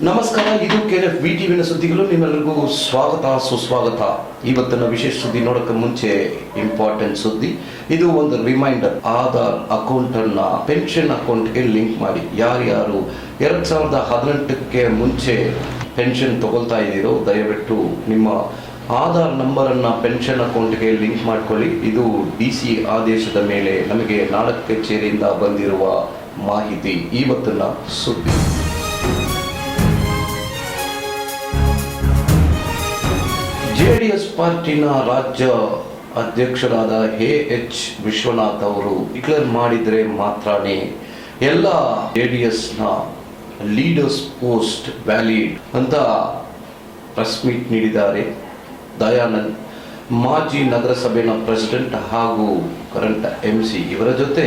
ನಮಸ್ಕಾರ, ಇದು KLF VTVನ ಸುದ್ದಿಗಳು. ನಿಮ್ಮೆಲ್ಲರಿಗೂ ಸ್ವಾಗತ ಸುಸ್ವಾಗತ. ಇವತ್ತಿನ ವಿಶೇಷ ಸುದ್ದಿ ನೋಡೋಕೆ ಮುಂಚೆ ಇಂಪಾರ್ಟೆಂಟ್ ಸುದ್ದಿ. ಇದು ಒಂದು ರಿಮೈಂಡರ್. ಆಧಾರ್ ಅಕೌಂಟ್ ಅನ್ನ ಪೆನ್ಷನ್ ಅಕೌಂಟ್ಗೆ ಲಿಂಕ್ ಮಾಡಿ. ಯಾರ್ಯಾರು 2018ಕ್ಕೆ ಮುಂಚೆ ಪೆನ್ಷನ್ ತಗೊಳ್ತಾ ಇದ್ದೀರೋ ದಯವಿಟ್ಟು ನಿಮ್ಮ ಆಧಾರ್ ನಂಬರ್ ಅನ್ನ ಪೆನ್ಷನ್ ಅಕೌಂಟ್ಗೆ ಲಿಂಕ್ ಮಾಡ್ಕೊಳ್ಳಿ. ಇದು DC ಆದೇಶದ ಮೇಲೆ ನಮಗೆ ನಾಡಕ ಕಚೇರಿಯಿಂದ ಬಂದಿರುವ ಮಾಹಿತಿ. ಇವತ್ತಿನ ಸುದ್ದಿ. JDS ಪಾರ್ಟಿನ ರಾಜ್ಯ ಅಧ್ಯಕ್ಷರಾದ H ವಿಶ್ವನಾಥ್ ಅವರು ಡಿಕ್ಲೇರ್ ಮಾಡಿದರೆ ಮಾತ್ರನೇ ಎಲ್ಲ JDSನ ಲೀಡರ್ಸ್ ಪೋಸ್ಟ್ ವ್ಯಾಲಿಡ್ ಅಂತ ಪ್ರೆಸ್ ಮೀಟ್ ನೀಡಿದ್ದಾರೆ. ದಯಾನಂದ್ ಮಾಜಿ ನಗರಸಭೆಯ ಪ್ರೆಸಿಡೆಂಟ್ ಹಾಗೂ ಕರೆಂಟ್ MC ಇವರ ಜೊತೆ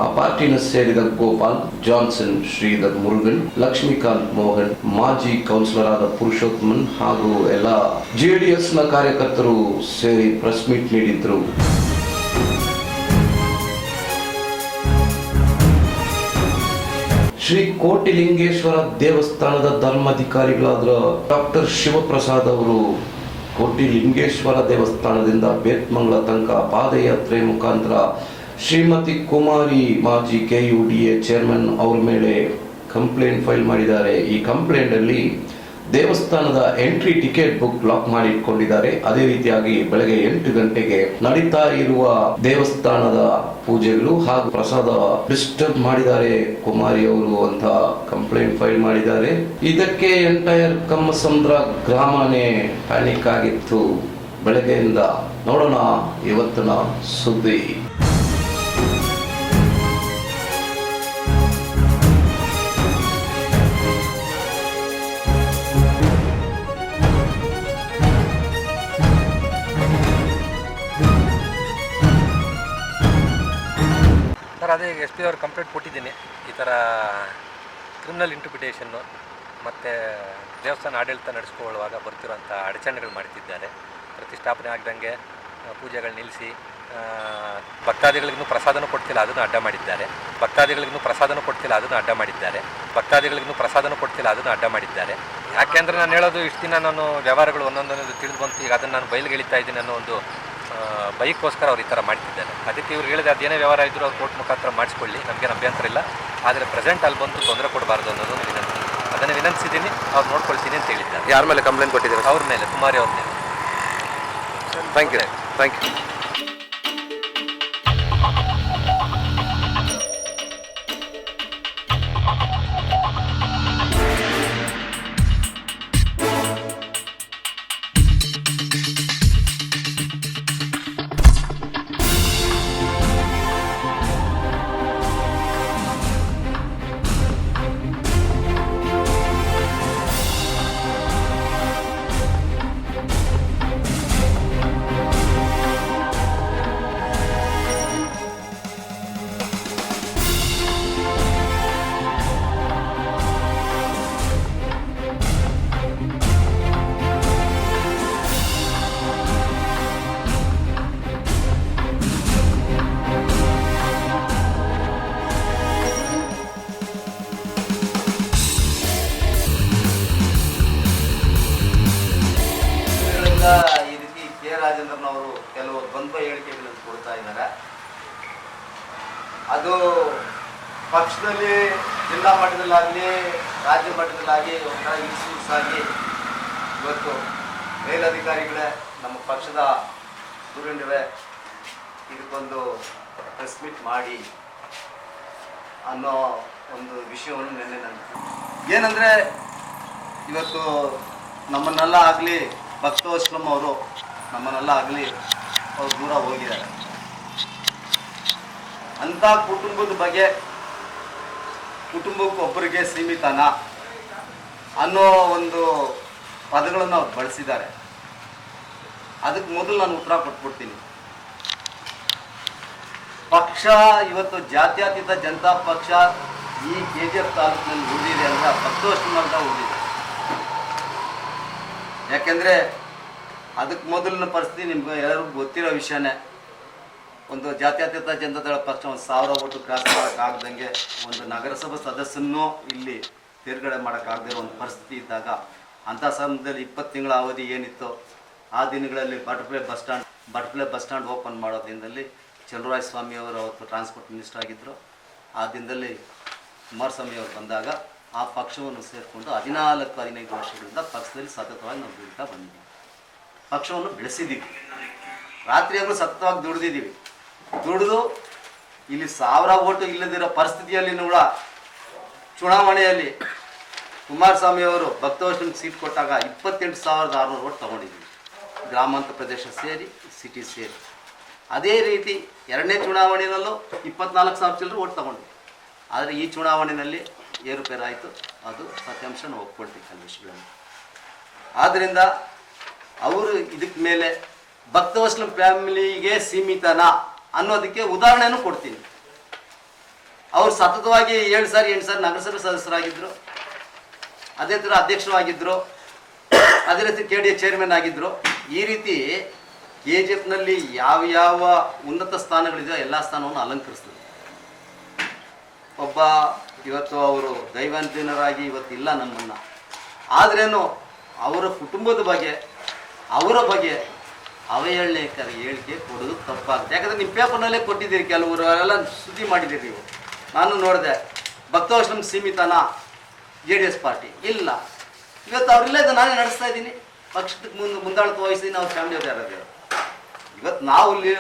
ಆ ಪಾರ್ಟಿನ ಸೇರಿದ ಗೋಪಾಲ್, ಜಾನ್ಸನ್, ಶ್ರೀಧರ್ ಮುರುಗನ್, ಲಕ್ಷ್ಮೀಕಾಂತ್ ಮೋಹನ್, ಮಾಜಿ ಕೌನ್ಸಿಲರ್ ಆದ ಪುರುಷೋತ್ತಮನ್ ಹಾಗೂ ಎಲ್ಲ JDSನ ಕಾರ್ಯಕರ್ತರು ಸೇರಿ ಪ್ರೆಸ್ ಮೀಟ್ ನೀಡಿದ್ರು. ಶ್ರೀ ಕೋಟಿಲಿಂಗೇಶ್ವರ ದೇವಸ್ಥಾನದ ಧರ್ಮಾಧಿಕಾರಿಗಳಾದ ಡಾಕ್ಟರ್ ಶಿವಪ್ರಸಾದ್ ಅವರು ಕೋಟಿಲಿಂಗೇಶ್ವರ ದೇವಸ್ಥಾನದಿಂದ ಬೇತ್ಮಂಗಲ ತನಕ ಪಾದಯಾತ್ರೆ ಮುಖಾಂತರ ಶ್ರೀಮತಿ ಕುಮಾರಿ ಮಾಜಿ KUDA ಚೇರ್ಮನ್ ಅವ್ರ ಮೇಲೆ ಕಂಪ್ಲೇಂಟ್ ಫೈಲ್ ಮಾಡಿದ್ದಾರೆ. ಈ ಕಂಪ್ಲೇಂಟ್ ಅಲ್ಲಿ ದೇವಸ್ಥಾನದ ಎಂಟ್ರಿ ಟಿಕೆಟ್ ಬುಕ್ ಲಾಕ್ ಮಾಡಿ ಇಟ್ಕೊಂಡಿದ್ದಾರೆ. ಅದೇ ರೀತಿಯಾಗಿ ಬೆಳಗ್ಗೆ 8 ಗಂಟೆಗೆ ನಡೀತಾ ಇರುವ ದೇವಸ್ಥಾನದ ಪೂಜೆಗಳು ಹಾಗೂ ಪ್ರಸಾದ ಡಿಸ್ಟರ್ಬ್ ಮಾಡಿದ್ದಾರೆ ಕುಮಾರಿ ಅವರು ಅಂತ ಕಂಪ್ಲೇಂಟ್ ಫೈಲ್ ಮಾಡಿದ್ದಾರೆ. ಇದಕ್ಕೆ ಎಂಟೈರ್ ಕಮ್ಮಸಂದ್ರ ಗ್ರಾಮನೇ ಪ್ಯಾನಿಕ್ ಆಗಿತ್ತು. ಬೆಳಗ್ಗೆಯಿಂದ ನೋಡೋಣ ಇವತ್ತಿನ ಸುದ್ದಿ. ಸರ್, ಅದೇ SP ಅವ್ರು ಕಂಪ್ಲೇಂಟ್ ಕೊಟ್ಟಿದ್ದೀನಿ. ಈ ಥರ ಕ್ರಿಮಿನಲ್ ಇಂಟರ್ಪ್ರಿಟೇಷನ್ನು ಮತ್ತು ದೇವಸ್ಥಾನ ಆಡಳಿತ ನಡೆಸ್ಕೊಳ್ಳುವಾಗ ಬರ್ತಿರೋಂಥ ಅಡಚಣೆಗಳು ಮಾಡ್ತಿದ್ದಾರೆ. ಪ್ರತಿಷ್ಠಾಪನೆ ಆಗದಂಗೆ ಪೂಜೆಗಳು ನಿಲ್ಲಿಸಿ ಭಕ್ತಾದಿಗಳಿಗೂ ಪ್ರಸಾದನೂ ಕೊಡ್ತಿಲ್ಲ, ಅದನ್ನು ಅಡ್ಡ ಮಾಡಿದ್ದಾರೆ. ಯಾಕೆಂದರೆ ನಾನು ಹೇಳೋದು ಇಷ್ಟು ದಿನ ನಾನು ವ್ಯವಹಾರಗಳು ಒಂದೊಂದೊಂದು ತಿಳಿದು ಬಂತು. ಈಗ ಅದನ್ನು ನಾನು ಬಯಲಿಗೆಳಿತಾ ಇದ್ದೀನಿ ಅನ್ನೋ ಒಂದು ಬೈಕ್ಗೋಸ್ಕರ ಅವ್ರು ಈ ಥರ ಮಾಡ್ತಿದ್ದಾರೆ. ಅದಕ್ಕೆ ಇವ್ರು ಹೇಳಿದೆ ಅದೇನೇ ವ್ಯವಹಾರ ಇದ್ದರೂ ಅವ್ರು ಕೋರ್ಟ್ ಮುಖಾಂತರ ಮಾಡಿಸ್ಕೊಳ್ಳಿ, ನಮಗೇನು ಅಭ್ಯಂತರ ಇಲ್ಲ. ಆದರೆ ಪ್ರೆಸೆಂಟ್ ಅಲ್ಲಿ ಬಂದು ತೊಂದರೆ ಕೊಡಬಾರ್ದು ಅನ್ನೋದು ವಿನಂತಿ. ಅದನ್ನು ವಿನಂತಿಸಿದ್ದೀನಿ, ಅವ್ರು ನೋಡ್ಕೊಳ್ತೀನಿ ಅಂತ ಹೇಳಿದ್ದಾರೆ. ಯಾರ ಮೇಲೆ ಕಂಪ್ಲೇಂಟ್ ಕೊಟ್ಟಿದ್ದಾರೆ? ಅವ್ರ ಮೇಲೆ, ಕುಮಾರಿ ಅವ್ರ ಮೇಲೆ. Thank you. ಈ ರೀತಿ ರಾಜೇಂದ್ರನವರು ಕೆಲವು ದ್ವಂದ್ವ ಹೇಳಿಕೆಗಳನ್ನು ಕೊಡ್ತಾ ಇದ್ದಾರೆ. ಅದು ಪಕ್ಷದಲ್ಲಿ ಜಿಲ್ಲಾ ಮಟ್ಟದಲ್ಲಾಗಲಿ ರಾಜ್ಯ ಮಟ್ಟದಲ್ಲಾಗಿ ಒಂಥರ ಇನ್ಸ್ಯೂಸ್ ಆಗಿ ಇವತ್ತು ಮೇಲಧಿಕಾರಿಗಳೇ ನಮ್ಮ ಪಕ್ಷದ ಧುರೀಣರೇ ಇದಕ್ಕೊಂದು ಪ್ರೆಸ್ ಮೀಟ್ ಮಾಡಿ ಅನ್ನೋ ಒಂದು ವಿಷಯವನ್ನು ನಿನ್ನೆ ಏನಂದರೆ, ಇವತ್ತು ನಮ್ಮನ್ನೆಲ್ಲ ಆಗಲಿ ಭಕ್ತವಶ್ಲಂ ಅವರು ನಮ್ಮನ್ನೆಲ್ಲ ಆಗಲಿ ಅವ್ರು ದೂರ ಹೋಗಿದ್ದಾರೆ. ಅಂಥ ಕುಟುಂಬದ ಬಗ್ಗೆ ಕುಟುಂಬಕ್ಕೊಬ್ಬರಿಗೆ ಸೀಮಿತನ ಅನ್ನೋ ಒಂದು ಪದಗಳನ್ನು ಅವ್ರು ಬಳಸಿದ್ದಾರೆ. ಅದಕ್ಕೆ ಮೊದಲು ನಾನು ಉತ್ತರ ಕೊಟ್ಬಿಡ್ತೀನಿ. ಪಕ್ಷ ಇವತ್ತು ಜಾತ್ಯತೀತ ಜನತಾ ಪಕ್ಷ ಈ KGF ತಾಲೂಕಿನಲ್ಲಿ ಉಳಿದಿದೆ ಅಂದರೆ ಭಕ್ತವಶ್ಲಂ ಅಂತ ಉಳಿದಿದೆ. ಯಾಕೆಂದರೆ ಅದಕ್ಕೆ ಮೊದಲಿನ ಪರಿಸ್ಥಿತಿ ನಿಮ್ಗೆ ಎಲ್ಲರಿಗೂ ಗೊತ್ತಿರೋ ವಿಷಯನೇ. ಒಂದು ಜಾತ್ಯತೀತ ಜನತಾದಳ ಪಕ್ಷ 1000 ಓಟು ಕ್ರಾಸ್ ಮಾಡೋಕ್ಕಾಗ್ದಂಗೆ ಒಂದು ನಗರಸಭಾ ಸದಸ್ಯನೂ ಇಲ್ಲಿ ತೇರ್ಗಡೆ ಮಾಡೋಕ್ಕಾಗದೇ ಒಂದು ಪರಿಸ್ಥಿತಿ ಇದ್ದಾಗ ಅಂಥ ಸಮಯದಲ್ಲಿ 20 ತಿಂಗಳ ಅವಧಿ ಏನಿತ್ತು ಆ ದಿನಗಳಲ್ಲಿ ಬಟ್ಪ್ಲೆ ಬಸ್ ಸ್ಟ್ಯಾಂಡ್ ಓಪನ್ ಮಾಡೋ ದಿನದಲ್ಲಿ ಚಲುವರಾಯ ಸ್ವಾಮಿ ಅವರು ಅವತ್ತು ಟ್ರಾನ್ಸ್ಪೋರ್ಟ್ ಮಿನಿಸ್ಟರ್ ಆಗಿದ್ದರು. ಆ ದಿನದಲ್ಲಿ ಕುಮಾರಸ್ವಾಮಿ ಅವರು ಬಂದಾಗ ಆ ಪಕ್ಷವನ್ನು ಸೇರಿಕೊಂಡು 14-15 ವರ್ಷಗಳಿಂದ ಪಕ್ಷದಲ್ಲಿ ಸತತವಾಗಿ ನಾವು ದುಡಿತಾ ಬಂದಿದ್ದೀವಿ. ಪಕ್ಷವನ್ನು ಬೆಳೆಸಿದ್ದೀವಿ, ರಾತ್ರಿಯಾಗಲೂ ಸತತವಾಗಿ ದುಡಿದಿದ್ದೀವಿ. ದುಡಿದು ಇಲ್ಲಿ 1000 ಓಟು ಇಲ್ಲದಿರೋ ಪರಿಸ್ಥಿತಿಯಲ್ಲಿ ಕೂಡ ಚುನಾವಣೆಯಲ್ಲಿ ಕುಮಾರಸ್ವಾಮಿ ಅವರು ಭಕ್ತವರ್ಷನ್ಗೆ ಸೀಟ್ ಕೊಟ್ಟಾಗ 28,600 ಓಟ್ ತೊಗೊಂಡಿದ್ದೀವಿ, ಗ್ರಾಮಾಂತರ ಪ್ರದೇಶ ಸೇರಿ ಸಿಟಿ ಸೇರಿ. ಅದೇ ರೀತಿ ಎರಡನೇ ಚುನಾವಣೆಯಲ್ಲೂ 24,000 ಚಿಲ್ಲರೆ ಓಟ್ ತೊಗೊಂಡ್ವಿ. ಆದರೆ ಈ ಚುನಾವಣೆಯಲ್ಲಿ ಏರುಪೇರಾಯಿತು, ಅದು ಸತ್ಯಾಂಶ ನಾವು ಒಪ್ಕೊಳ್ತೀವಿ ಕೆಲವು ವಿಷಯಗಳನ್ನು. ಆದ್ದರಿಂದ ಅವರು ಇದಕ್ಕೆ ಮೇಲೆ ಭಕ್ತವತ್ಸಲ ಫ್ಯಾಮಿಲಿಗೆ ಸೀಮಿತನಾ ಅನ್ನೋದಕ್ಕೆ ಉದಾಹರಣೆನೂ ಕೊಡ್ತೀನಿ. ಅವರು ಸತತವಾಗಿ 7 ಸಾರಿ 8 ಸಾರಿ ನಗರಸಭೆ ಸದಸ್ಯರಾಗಿದ್ದರು, ಅದೇ ಥರ ಅಧ್ಯಕ್ಷರು ಆಗಿದ್ದರು, ಅದೇ ರೀತಿ KDA ಚೇರ್ಮನ್ ಆಗಿದ್ದರು. ಈ ರೀತಿ KGFನಲ್ಲಿ ಯಾವ ಉನ್ನತ ಸ್ಥಾನಗಳಿದೆಯೋ ಎಲ್ಲ ಸ್ಥಾನವನ್ನು ಅಲಂಕರಿಸ್ತದೆ. ಒಬ್ಬ ಇವತ್ತು ಅವರು ದೈವಾಂತರಾಗಿ ಇವತ್ತಿಲ್ಲ ನಮ್ಮನ್ನು, ಆದ್ರೇನು ಅವರ ಕುಟುಂಬದ ಬಗ್ಗೆ ಅವರ ಬಗ್ಗೆ ಅವಹೇಳನಕರ ಹೇಳಿಕೆ ಕೊಡೋದು ತಪ್ಪಾಗುತ್ತೆ. ಯಾಕಂದರೆ ನಿಮ್ಮ ಪೇಪರ್ನಲ್ಲೇ ಕೊಟ್ಟಿದ್ದೀರಿ, ಕೆಲವರು ಎಲ್ಲ ಸುದ್ದಿ ಮಾಡಿದ್ದೀರಿ ನೀವು, ನಾನು ನೋಡಿದೆ. ಭಕ್ತವತ್ಸಲ ಸೀಮಿತನಾ JDS ಪಾರ್ಟಿ ಇಲ್ಲ, ಇವತ್ತು ಅವರಿಲ್ಲ, ಇದು ನಾನೇ ನಡೆಸ್ತಾ ಇದ್ದೀನಿ, ಪಕ್ಷಕ್ಕೆ ಮುಂದಾಳತ್ವ ವಹಿಸಿದ್ದೀನಿ, ಅವ್ರ ಫ್ಯಾಮಿಲಿ ಅವ್ರು ಯಾರಾದ್ರು. ಇವತ್ತು ನಾವು ಇಲ್ಲಿ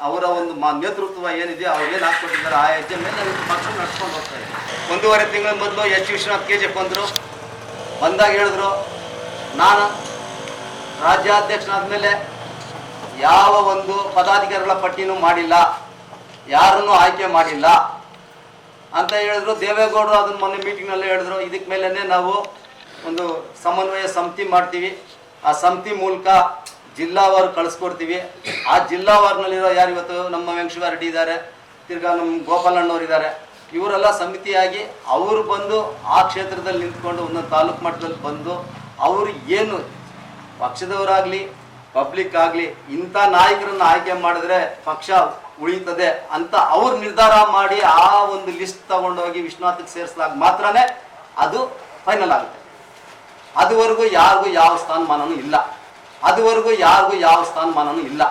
ಅವರ ಒಂದು ನೇತೃತ್ವ ಏನಿದೆ ಅವ್ರು ಏನು ಹಾಕ್ಕೊಟ್ಟಿದ್ದಾರೆ ಆ ಹೆಜ್ಜೆ ಮೇಲೆ ನಾವು ಪಕ್ಷ ನಡ್ಸ್ಕೊಂಡು ಹೋಗ್ತಾ ಇದ್ದೀವಿ. 1.5 ತಿಂಗಳ ಮೊದಲು H. ವಿಶ್ವನಾಥ್ KGF ಬಂದರು, ಬಂದಾಗ ಹೇಳಿದ್ರು ನಾನು ರಾಜ್ಯಾಧ್ಯಕ್ಷನಾದ ಮೇಲೆ ಯಾವ ಒಂದು ಪದಾಧಿಕಾರಿಗಳ ಪಟ್ಟಿನೂ ಮಾಡಿಲ್ಲ, ಯಾರನ್ನೂ ಆಯ್ಕೆ ಮಾಡಿಲ್ಲ ಅಂತ ಹೇಳಿದ್ರು. ದೇವೇಗೌಡರು ಅದನ್ನು ಮೊನ್ನೆ ಮೀಟಿಂಗ್ನಲ್ಲೇ ಹೇಳಿದ್ರು, ಇದಕ್ಕೆ ಮೇಲೇ ನಾವು ಒಂದು ಸಮನ್ವಯ ಸಮಿತಿ ಮಾಡ್ತೀವಿ, ಆ ಸಮಿತಿ ಮೂಲಕ ಜಿಲ್ಲಾವಾರು ಕಳಿಸ್ಕೊಡ್ತೀವಿ. ಆ ಜಿಲ್ಲಾವಾರಿನಲ್ಲಿರೋ ಯಾರು ಇವತ್ತು ನಮ್ಮ ವೆಂಕಟೇಶ್ವರ ರೆಡ್ಡಿ ಇದ್ದಾರೆ, ತಿರ್ಗಾ ನಮ್ಮ ಗೋಪಾಲಣ್ಣವ್ರು ಇದ್ದಾರೆ, ಇವರೆಲ್ಲ ಸಮಿತಿಯಾಗಿ ಅವರು ಬಂದು ಆ ಕ್ಷೇತ್ರದಲ್ಲಿ ನಿಂತ್ಕೊಂಡು ಒಂದೊಂದು ತಾಲೂಕು ಮಟ್ಟದಲ್ಲಿ ಬಂದು ಅವರು ಏನು ಪಕ್ಷದವರಾಗಲಿ ಪಬ್ಲಿಕ್ ಆಗಲಿ ಇಂಥ ನಾಯಕರನ್ನು ಆಯ್ಕೆ ಮಾಡಿದ್ರೆ ಪಕ್ಷ ಉಳಿಯುತ್ತದೆ ಅಂತ ಅವ್ರು ನಿರ್ಧಾರ ಮಾಡಿ ಆ ಒಂದು ಲಿಸ್ಟ್ ತಗೊಂಡೋಗಿ ವಿಶ್ವನಾಥಕ್ಕೆ ಸೇರಿಸಿದಾಗ ಮಾತ್ರನೇ ಅದು ಫೈನಲ್ ಆಗುತ್ತೆ. ಅದುವರೆಗೂ ಯಾರಿಗೂ ಯಾವ ಸ್ಥಾನಮಾನನೂ ಇಲ್ಲ, ಅದುವರೆಗೂ ಯಾರಿಗೂ ಯಾವ ಸ್ಥಾನಮಾನನೂ ಇಲ್ಲ,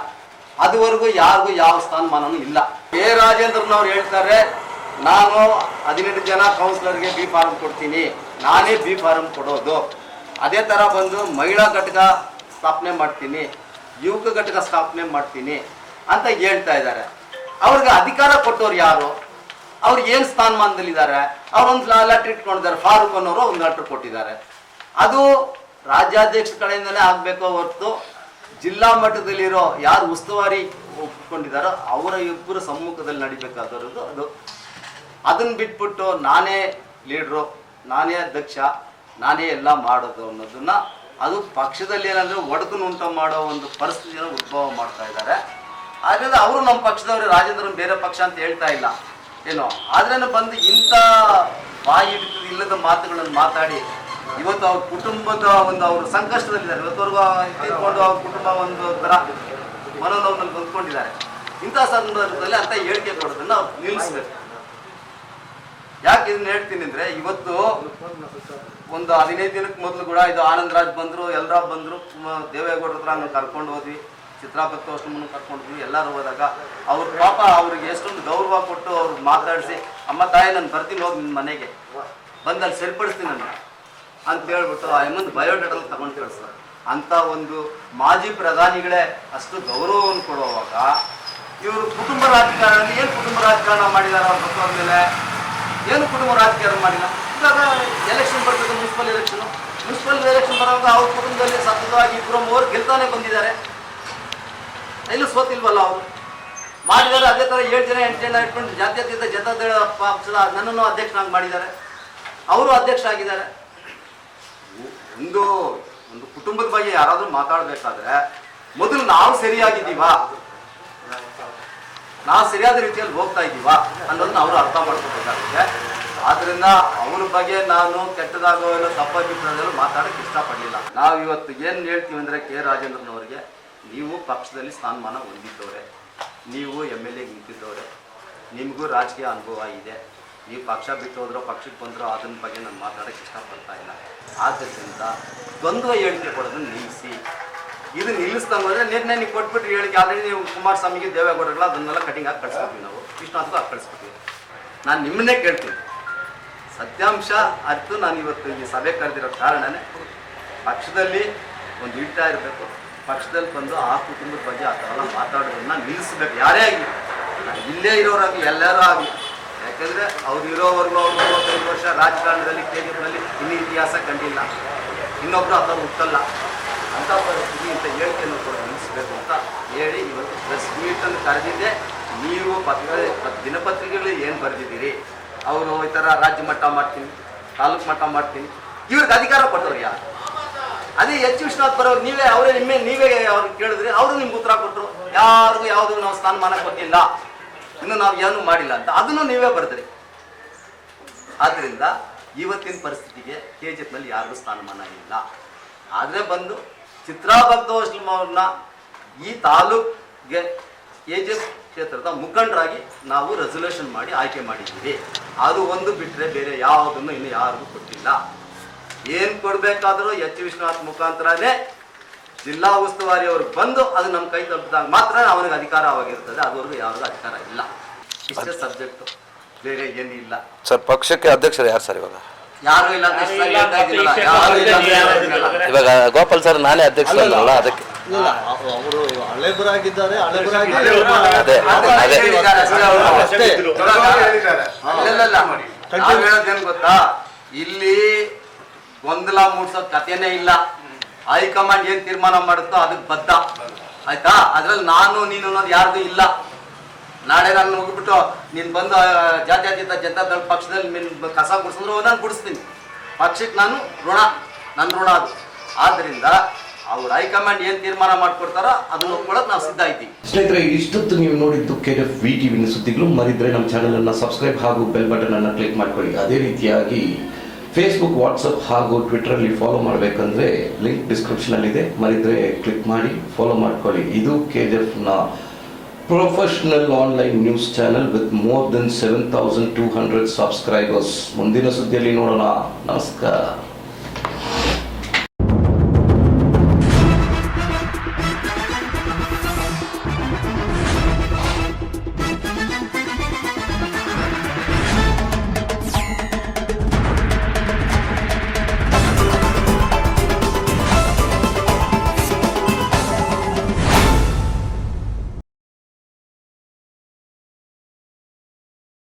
ಅದುವರೆಗೂ ಯಾರಿಗೂ ಯಾವ ಸ್ಥಾನಮಾನನೂ ಇಲ್ಲ. ಕೆ. ರಾಜೇಂದ್ರನವ್ರು ಹೇಳ್ತಾರೆ, ನಾನು 18 ಜನ ಕೌನ್ಸಿಲರ್ಗೆ B ಫಾರಂ ಕೊಡ್ತೀನಿ, ನಾನೇ B ಫಾರಂ ಕೊಡೋದು. ಅದೇ ಥರ ಬಂದು ಮಹಿಳಾ ಘಟಕ ಸ್ಥಾಪನೆ ಮಾಡ್ತೀನಿ, ಯುವಕ ಘಟಕ ಸ್ಥಾಪನೆ ಮಾಡ್ತೀನಿ ಅಂತ ಹೇಳ್ತಾ ಇದ್ದಾರೆ. ಅವ್ರಿಗೆ ಅಧಿಕಾರ ಕೊಟ್ಟವ್ರು ಯಾರು? ಅವ್ರು ಏನು ಸ್ಥಾನಮಾನದಲ್ಲಿದ್ದಾರೆ? ಅವ್ರೊಂದು ಲೆಟ್ರ್ ಇಟ್ಕೊಂಡಿದ್ದಾರೆ, ಫಾರೂಕ್ ಅನ್ನೋರು ಒಂದು ಲೆಟ್ರ್ ಕೊಟ್ಟಿದ್ದಾರೆ. ಅದು ರಾಜ್ಯಾಧ್ಯಕ್ಷ ಕಡೆಯಿಂದಲೇ ಆಗಬೇಕೋ ಹೊರತು ಜಿಲ್ಲಾ ಮಟ್ಟದಲ್ಲಿರೋ ಯಾರು ಉಸ್ತುವಾರಿ ಒಪ್ಕೊಂಡಿದ್ದಾರೋ ಅವರ ಇಬ್ಬರು ಸಮ್ಮುಖದಲ್ಲಿ ನಡಿಬೇಕಾದದ್ದು ಅದು. ಅದನ್ನು ಬಿಟ್ಬಿಟ್ಟು ನಾನೇ ಲೀಡ್ರು, ನಾನೇ ಅಧ್ಯಕ್ಷ, ನಾನೇ ಎಲ್ಲ ಮಾಡೋದು ಅನ್ನೋದನ್ನ ಅದು ಪಕ್ಷದಲ್ಲಿ ಏನಂದರೆ ಒಡಕನ್ನು ಉಂಟು ಮಾಡೋ ಒಂದು ಪರಿಸ್ಥಿತಿಯನ್ನು ಉದ್ಭವ ಮಾಡ್ತಾ ಇದ್ದಾರೆ. ಆದ್ದರಿಂದ ಅವರು ನಮ್ಮ ಪಕ್ಷದವರು, ರಾಜೇಂದ್ರನ್ ಬೇರೆ ಪಕ್ಷ ಅಂತ ಹೇಳ್ತಾ ಇಲ್ಲ ಏನೋ, ಆದ್ರೇನು ಬಂದು ಇಂಥ ಬಾಯಿ ಇಲ್ಲದ ಮಾತುಗಳನ್ನು ಮಾತಾಡಿ ಇವತ್ತು ಅವ್ರ ಕುಟುಂಬದ ಒಂದು ಅವರು ಸಂಕಷ್ಟದಲ್ಲಿದ್ದಾರೆ. ಇವತ್ತವರೆಗೂ ತಿಳ್ಕೊಂಡು ಅವ್ರ ಕುಟುಂಬ ಒಂದು ಥರ ಮನೋನೋವಿನಲ್ಲಿ ಬಂದ್ಕೊಂಡಿದ್ದಾರೆ. ಇಂಥ ಸಂದರ್ಭದಲ್ಲಿ ಅಂತ ಹೇಳಿಕೆ ಕೊಡೋದನ್ನ ನಾವು ನಿಲ್ಲಿಸ್ಬೇಕು. ಯಾಕೆ ಇದನ್ನ ಹೇಳ್ತೀನಿ ಅಂದರೆ, ಇವತ್ತು ಒಂದು 15 ದಿನಕ್ಕೆ ಮೊದಲು ಕೂಡ ಇದು ಆನಂದ್ ರಾಜ್ ಬಂದರು, ಎಲ್ಲರ ಬಂದರು, ದೇವೇಗೌಡರ ಹತ್ರ ನಾವು ಕರ್ಕೊಂಡು ಹೋದ್ವಿ, ಚಿತ್ರಾಪಕ್ಕ ವರ್ಷಮನ್ನು ಕರ್ಕೊಂಡು ಹೋದ್ವಿ. ಎಲ್ಲರೂ ಹೋದಾಗ ಅವ್ರ ಪಾಪ ಅವ್ರಿಗೆ ಎಷ್ಟೊಂದು ಗೌರವ ಕೊಟ್ಟು ಅವ್ರಿಗೆ ಮಾತಾಡಿಸಿ, ಅಮ್ಮ ತಾಯಿ ನಾನು ಬರ್ತೀನಿ ಹೋಗಿ ನಿಮ್ಮ ಮನೆಗೆ ಬಂದಲ್ಲಿ ಸರಿಪಡಿಸ್ತೀನಿ ನಾನು ಅಂತ ಹೇಳ್ಬಿಟ್ಟು ಆ ಎಮ್ಮಂದು ಬಯೋಡೇಟಲ್ಲಿ ತಗೊಂಡು ಕಳಿಸ್ತಾರೆ. ಅಂಥ ಒಂದು ಮಾಜಿ ಪ್ರಧಾನಿಗಳೇ ಅಷ್ಟು ಗೌರವವನ್ನು ಕೊಡುವಾಗ ಇವರು ಕುಟುಂಬ ರಾಜಕಾರಣ, ಏನು ಕುಟುಂಬ ರಾಜಕಾರಣ ಮಾಡಿದ್ದಾರೆ ಅವ್ರ ಗೊತ್ತವ್ರ ಮೇಲೆ? ಏನು ಕುಟುಂಬ ರಾಜಕಾರಣ ಮಾಡಿಲ್ಲ. ಇವಾಗ ಎಲೆಕ್ಷನ್ ಬರ್ತದೆ, ಮುನ್ಸಿಪಲ್ ಎಲೆಕ್ಷನ್ ಬರುವಾಗ ಅವ್ರ ಕುಟುಂಬದಲ್ಲಿ ಸತತವಾಗಿ 2-3 ಗೆಲ್ತಾನೆ ಬಂದಿದ್ದಾರೆ, ಎಲ್ಲೂ ಸೋತಿಲ್ವಲ್ಲ ಅವರು ಮಾಡಿದ್ದಾರೆ. ಅದೇ ಥರ 7 ಜನ 8 ಜನ ಇಟ್ಕೊಂಡು ಜಾತ್ಯತೀತ ಜನತಾದಳ ಪಕ್ಷದ ನನ್ನನ್ನು ಅಧ್ಯಕ್ಷನಾಗಿ ಮಾಡಿದ್ದಾರೆ, ಅವರು ಅಧ್ಯಕ್ಷ ಆಗಿದ್ದಾರೆ. ಒಂದು ಕುಟುಂಬದ ಬಗ್ಗೆ ಯಾರಾದರೂ ಮಾತಾಡಬೇಕಾದ್ರೆ ಮೊದಲು ನಾವು ಸರಿಯಾಗಿದ್ದೀವಾ, ನಾವು ಸರಿಯಾದ ರೀತಿಯಲ್ಲಿ ಹೋಗ್ತಾ ಇದ್ದೀವಾ ಅನ್ನೋದನ್ನ ಅವರು ಅರ್ಥ ಮಾಡ್ಕೋಬೇಕಾಗುತ್ತೆ. ಆದ್ದರಿಂದ ಅವ್ರ ಬಗ್ಗೆ ನಾನು ಕೆಟ್ಟದಾಗೋ ಇಲ್ಲ ತಪ್ಪಾಗಿರೋದ್ರಲ್ಲಿ ಮಾತಾಡೋಕ್ಕೆ ಇಷ್ಟಪಡಲಿಲ್ಲ. ನಾವು ಇವತ್ತು ಏನು ಹೇಳ್ತೀವಿ ಅಂದರೆ, ಕೆ. ರಾಜೇಂದ್ರನವರಿಗೆ ನೀವು ಪಕ್ಷದಲ್ಲಿ ಸ್ಥಾನಮಾನ ಹೊಂದಿದ್ದವ್ರೆ, ನೀವು MLA ನಿಂತಿದ್ದವ್ರೆ, ನಿಮಗೂ ರಾಜಕೀಯ ಅನುಭವ ಇದೆ, ಈ ಪಕ್ಷ ಬಿಟ್ಟು ಹೋದ್ರೋ ಪಕ್ಷಕ್ಕೆ ಬಂದರೂ ಅದನ್ನ ಬಗ್ಗೆ ನಾನು ಮಾತಾಡೋಕ್ಕೆ ಇಷ್ಟಪಡ್ತಾ ಇಲ್ಲ. ಆದ್ದರಿಂದ ದ್ವಂದ್ವ ಹೇಳಿಕೆ ಕೊಡೋದನ್ನು ನಿಲ್ಲಿಸಿ. ಇದು ನಿಲ್ಲಿಸ್ದಂಗೆ ಹೋದರೆ ನಿರ್ಣಯ ನೀವು ಕೊಟ್ಬಿಟ್ಟು ಹೇಳಿಕೆ ಆಲ್ರೆಡಿ ನೀವು ಕುಮಾರಸ್ವಾಮಿಗೆ ದೇವೇಗೌಡರುಗಳ ಅದನ್ನೆಲ್ಲ ಕಟಿಂಗ್ ಹಾಕಿ ಕಳಿಸ್ಬಿಟ್ವಿ ನಾವು, ವಿಶ್ವನಾಥ್ಗೂ ಹಾಕಿ ಕಳಿಸ್ಬಿಟ್ವಿ. ನಾನು ನಿಮ್ಮನ್ನೇ ಕೇಳ್ತೀನಿ, ಸತ್ಯಾಂಶ ಅರ್ಥ ನಾನು ಇವತ್ತು ಈ ಸಭೆ ಕರೆದಿರೋ ಕಾರಣನೇ ಪಕ್ಷದಲ್ಲಿ ಒಂದು ಇಡ್ತಾ ಇರಬೇಕು. ಪಕ್ಷದಲ್ಲಿ ಬಂದು ಆ ಕುಟುಂಬದ ಬಗ್ಗೆ ಆ ಥರ ಎಲ್ಲ ಮಾತಾಡೋದನ್ನ ನಿಲ್ಲಿಸ್ಬೇಕು. ಯಾರೇ ಆಗಲಿ, ಇಲ್ಲೇ ಇರೋರಾಗಲಿ ಎಲ್ಲರೂ ಆಗಲಿ. ಯಾಕೆಂದರೆ ಅವ್ರು ಇರೋವರೆಗೂ ಅವ್ರು 35 ವರ್ಷ ರಾಜಕಾರಣದಲ್ಲಿ KGFನಲ್ಲಿ ಇನ್ನೂ ಇತಿಹಾಸ ಕಂಡಿಲ್ಲ, ಇನ್ನೊಬ್ಬರು ಆ ಥರ ಹುಟ್ಟಲ್ಲ. ಅಂಥ ಪರಿಸ್ಥಿತಿ ಇಂಥ ಹೇಳಿಕೆಯನ್ನು ಕೂಡ ನಿಲ್ಲಿಸಬೇಕು ಅಂತ ಹೇಳಿ ಇವತ್ತು ಪ್ರೆಸ್ ಮೀಟನ್ನು ಕರೆದಿದ್ದೆ. ನೀವು ದಿನಪತ್ರಿಕೆಗಳಲ್ಲಿ ಏನು ಬರೆದಿದ್ದೀರಿ, ಅವರು ಈ ಥರ ರಾಜ್ಯ ಮಟ್ಟ ಮಾಡ್ತೀನಿ, ತಾಲೂಕು ಮಟ್ಟ ಮಾಡ್ತೀನಿ, ಇವ್ರಿಗೆ ಅಧಿಕಾರ ಕೊಟ್ಟವ್ರು ಯಾರು? ಅದೇ ವಿಶ್ವನಾಥ್ ಬರೋರು ನೀವೇ, ಅವರೇ ನೀವೇ ಅವ್ರಿಗೆ ಕೇಳಿದ್ರಿ, ಅವರು ನಿಮ್ಗೆ ಉತ್ತರ ಕೊಟ್ಟರು. ಯಾರಿಗೂ ಯಾವುದೂ ನಾವು ಸ್ಥಾನಮಾನ ಕೊಟ್ಟಿಲ್ಲ, ಇನ್ನು ನಾವು ಏನೂ ಮಾಡಿಲ್ಲ ಅಂತ ಅದನ್ನು ನೀವೇ ಬರೆದ್ರಿ. ಆದ್ದರಿಂದ ಇವತ್ತಿನ ಪರಿಸ್ಥಿತಿಗೆ KGFನಲ್ಲಿ ಯಾರಿಗೂ ಸ್ಥಾನಮಾನ ಇಲ್ಲ. ಆದರೆ ಬಂದು ಚಿತ್ರಾ ಭಕ್ತವತ್ಸಲ ಅವ್ರನ್ನ ಈ ತಾಲೂಕಿಗೆ KGF ಕ್ಷೇತ್ರದ ಮುಖಂಡರಾಗಿ ನಾವು ರೆಸಲ್ಯೂಷನ್ ಮಾಡಿ ಆಯ್ಕೆ ಮಾಡಿದ್ದೀವಿ. ಅದು ಒಂದು ಬಿಟ್ಟರೆ ಬೇರೆ ಯಾವುದನ್ನು ಇನ್ನು ಯಾರಿಗೂ ಕೊಟ್ಟಿಲ್ಲ. ಏನು ಕೊಡಬೇಕಾದ್ರೂ ವಿಶ್ವನಾಥ್ ಮುಖಾಂತರನೇ ಜಿಲ್ಲಾ ಉಸ್ತುವಾರಿ ಅವರು ಬಂದು ಅದು ನಮ್ಮ ಕೈ ತಪ್ಪಿದಾಗ ಮಾತ್ರ ಅವನಿಗೆ ಅಧಿಕಾರವಾಗಿರ್ತದೆ. ಅದುವರೆಗೂ ಯಾರಿಗೂ ಅಧಿಕಾರ ಇಲ್ಲ. ಇಷ್ಟೇ ಸಬ್ಜೆಕ್ಟು, ಬೇರೆ ಏನಿಲ್ಲ. ಸರ್, ಪಕ್ಷಕ್ಕೆ ಅಧ್ಯಕ್ಷರು ಯಾರು ಸರ್ ಇವಾಗ? ಯಾರು ಇಲ್ಲ ಅಂತ ಎಷ್ಟು ಸರಿ ಹೇಳ್ತಾ ಇದ್ದೀನಲ್ಲ, ಯಾರು ಇಲ್ಲ ಅಂತ ಹೇಳ್ತಿರಲ್ಲ. ಇವಾಗ ಗೋಪಾಲ್ ಸರ್ ನಾನೇ ಅಧ್ಯಕ್ಷರಲ್ಲ, ಅದಕ್ಕೆ ಅವರು ಹಳೆಬರಾಗಿದ್ದಾರೆ, ಹಳೆಬರಾಗಿ ಅದೇ ಅದೇ ಹೇಳೋದೇನು ಗೊತ್ತಾ, ಇಲ್ಲಿ ಗೊಂದಲ ಮೂಡ್ಸೋ ಕಥೆನೇ ಇಲ್ಲ. ಹೈಕಮಾಂಡ್ ಏನ್ ತೀರ್ಮಾನ ಮಾಡುತ್ತೋ ಅದಕ್ಕೆ ಬದ್ಧ, ಆಯ್ತಾ? ಅದ್ರಲ್ಲಿ ನಾನು ನೀನು ಅನ್ನೋದು ಯಾರ್ದು ಇಲ್ಲ. ನಾಳೆ ನಾನು ಹೋಗ್ಬಿಟ್ಟು ನೀನು ಬಂದು ಜಾತ್ಯತೀತ ಜನತಾದಳ ಪಕ್ಷದಲ್ಲಿ ಕಸ ಗುಡಿಸಿದ್ರು ನಾನು ಗುಡಿಸ್ತೀನಿ. ಪಕ್ಷಕ್ಕೆ ನಾನು ನನ್ನ ಋಣ ಅದು. ಆದ್ದರಿಂದ ಅವ್ರು ಹೈಕಮಾಂಡ್ ಏನು ತೀರ್ಮಾನ ಮಾಡ್ಕೊಡ್ತಾರೋ ಅದನ್ನು ಒಪ್ಕೊಳ್ಳೋಕೆ ನಾವು ಸಿದ್ಧ ಇದ್ದೀವಿ. ಸ್ನೇಹಿತರೆ, ಇಷ್ಟೊತ್ತು ನೀವು ನೋಡಿದ್ದು KGF VTV ಸುದ್ದಿಗಳು. ಮರಿದ್ರೆ ನಮ್ಮ ಚಾನೆಲ್ ಅನ್ನು ಸಬ್ಸ್ಕ್ರೈಬ್ ಹಾಗೂ ಬೆಲ್ ಬಟನ್ ಅನ್ನು ಕ್ಲಿಕ್ ಮಾಡ್ಕೊಳ್ಳಿ. ಅದೇ ರೀತಿಯಾಗಿ ಫೇಸ್ಬುಕ್, ವಾಟ್ಸಪ್ ಹಾಗೂ ಟ್ವಿಟರಲ್ಲಿ ಫಾಲೋ ಮಾಡಬೇಕಂದ್ರೆ ಲಿಂಕ್ ಡಿಸ್ಕ್ರಿಪ್ಷನಲ್ಲಿದೆ. ಮರಿದ್ರೆ ಕ್ಲಿಕ್ ಮಾಡಿ ಫಾಲೋ ಮಾಡ್ಕೊಳ್ಳಿ. ಇದು KGFನ professional online news channel with more than 7,200 subscribers. ಮುಂದಿನ ಸುದ್ದಿಯಲ್ಲಿ ನೋಡೋಣ. ನಮಸ್ಕಾರ.